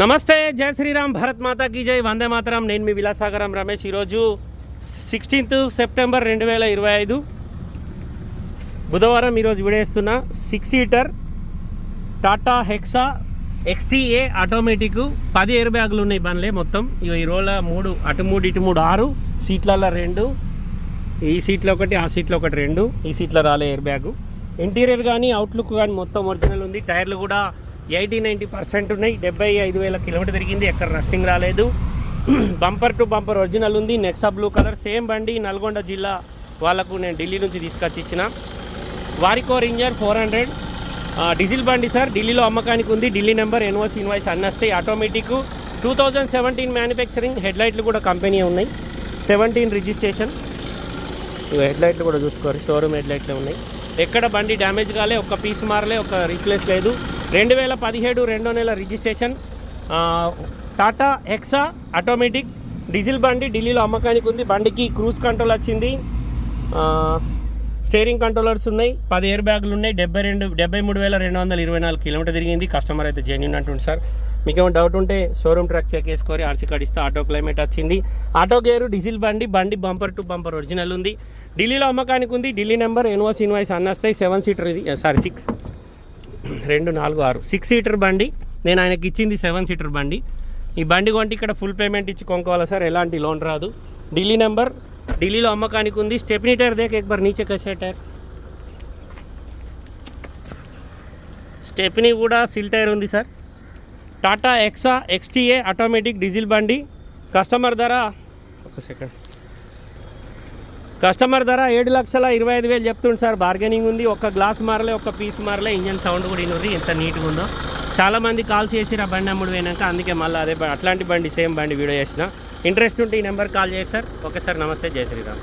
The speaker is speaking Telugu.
నమస్తే, జై శ్రీరామ్, భారత్ మాతా కీ జై, వందే మాతరం. నేను మీ విలాసాగరం రమేష్. ఈరోజు 16th సెప్టెంబర్ 2025 బుధవారం. ఈరోజు విడేస్తున్న 6 seater Tata hexa XTA automatic 10 air బ్యాగులు ఉన్నాయి బండ్లే మొత్తం. ఈ రోల 3, అటు 3 ఇటు 3, 6 సీట్లలో 2, ఈ సీట్లో ఒకటి, ఆ సీట్లో ఒకటి, 2 ఈ సీట్లో రాలే ఎయిర్ బ్యాగు. ఇంటీరియర్ కానీ అవుట్లుక్ కానీ మొత్తం ఒరిజినల్ ఉంది. టైర్లు కూడా 80-90% ఉన్నాయి. 75,000 కిలోమీటర్ తిరిగింది, ఎక్కడ రస్టింగ్ రాలేదు. బంపర్ టు బంపర్ ఒరిజినల్ ఉంది. నెక్సా బ్లూ కలర్ సేమ్ బండి నల్గొండ జిల్లా వాళ్ళకు నేను ఢిల్లీ నుంచి తీసుకొచ్చి ఇచ్చిన. వారికోర్ ఇంజన్ 400 డీజిల్ బండి సార్. ఢిల్లీలో అమ్మకానికి ఉంది. ఢిల్లీ నెంబర్, ఎన్ఓసి, ఇన్వాయిస్ అన్నీ వస్తాయి. Automatic 2017 manufacturing. హెడ్లైట్లు కూడా కంపెనీ ఉన్నాయి. 17 రిజిస్ట్రేషన్. హెడ్లైట్లు కూడా చూసుకోరు, షోరూమ్ హెడ్లైట్లే ఉన్నాయి. ఎక్కడ బండి డ్యామేజ్ కాలే, ఒక పీస్ మారలే, ఒక రీప్లేస్ లేదు. 2017 2వ నెల registration. Tata hexa automatic diesel బండి ఢిల్లీలో అమ్మకానికి ఉంది. బండికి క్రూజ్ కంట్రోల్ వచ్చింది, స్టీరింగ్ కంట్రోలర్స్ ఉన్నాయి, 10 ఎయిర్ బ్యాగులు ఉన్నాయి. 73,224 కిలోమీటర్ తిరిగింది. కస్టమర్ అయితే జెన్యూన్ అంటుంది సార్. మీకు ఏమైనా డౌట్ ఉంటే షోరూమ్ ట్రాక్ చెక్ చేసుకొని ఆర్సీ కార్డ్ ఇస్తే ఆటో క్లైమేట్ వచ్చింది. ఆటో గేరు డీజిల్ బండి బంపర్ టు బంపర్ ఒరిజినల్ ఉంది. ఢిల్లీలో అమ్మకానికి ఉంది. ఢిల్లీ నెంబర్, ఎన్ఓసి, ఇన్వాయిస్ అన్నీ వస్తాయి. 7 సీటర్ ఇది, సారీ 6, 2, 4, 6 6 సీటర్ బండి. నేను ఆయనకి ఇచ్చింది 7 సీటర్ బండి. ఈ బండి కొంటే ఇక్కడ ఫుల్ పేమెంట్ ఇచ్చి కొనుక్కోవాలి సార్, ఎలాంటి లోన్ రాదు. ఢిల్లీ నెంబర్, ఢిల్లీలో అమ్మకానికి ఉంది. స్టెప్నీ టైర్ దేక్ ఎక్ బార్ నీచే కసే టైర్. స్టెప్నీ కూడా సిల్ టైర్ ఉంది sir. Tata hexa XTA automatic diesel బండి. కస్టమర్ ధర 7,25,000 చెప్తుంది సార్. బార్గెనింగ్ ఉంది. ఒక గ్లాస్ మారలే, ఒక పీస్ మారలే. ఇంజన్ సౌండ్ కూడా ఇన్నది ఎంత నీట్గా ఉందో. చాలామంది కాల్ చేసి ఆ బండి అమ్ముడు పోయినాక, అందుకే మళ్ళీ అట్లాంటి బండి సేమ్ బండి వీడియో చేసిన. ఇంట్రెస్ట్ ఉంటే ఈ నెంబర్ కాల్ చేసి సార్. ఓకే సార్, నమస్తే, జై శ్రీరామ్.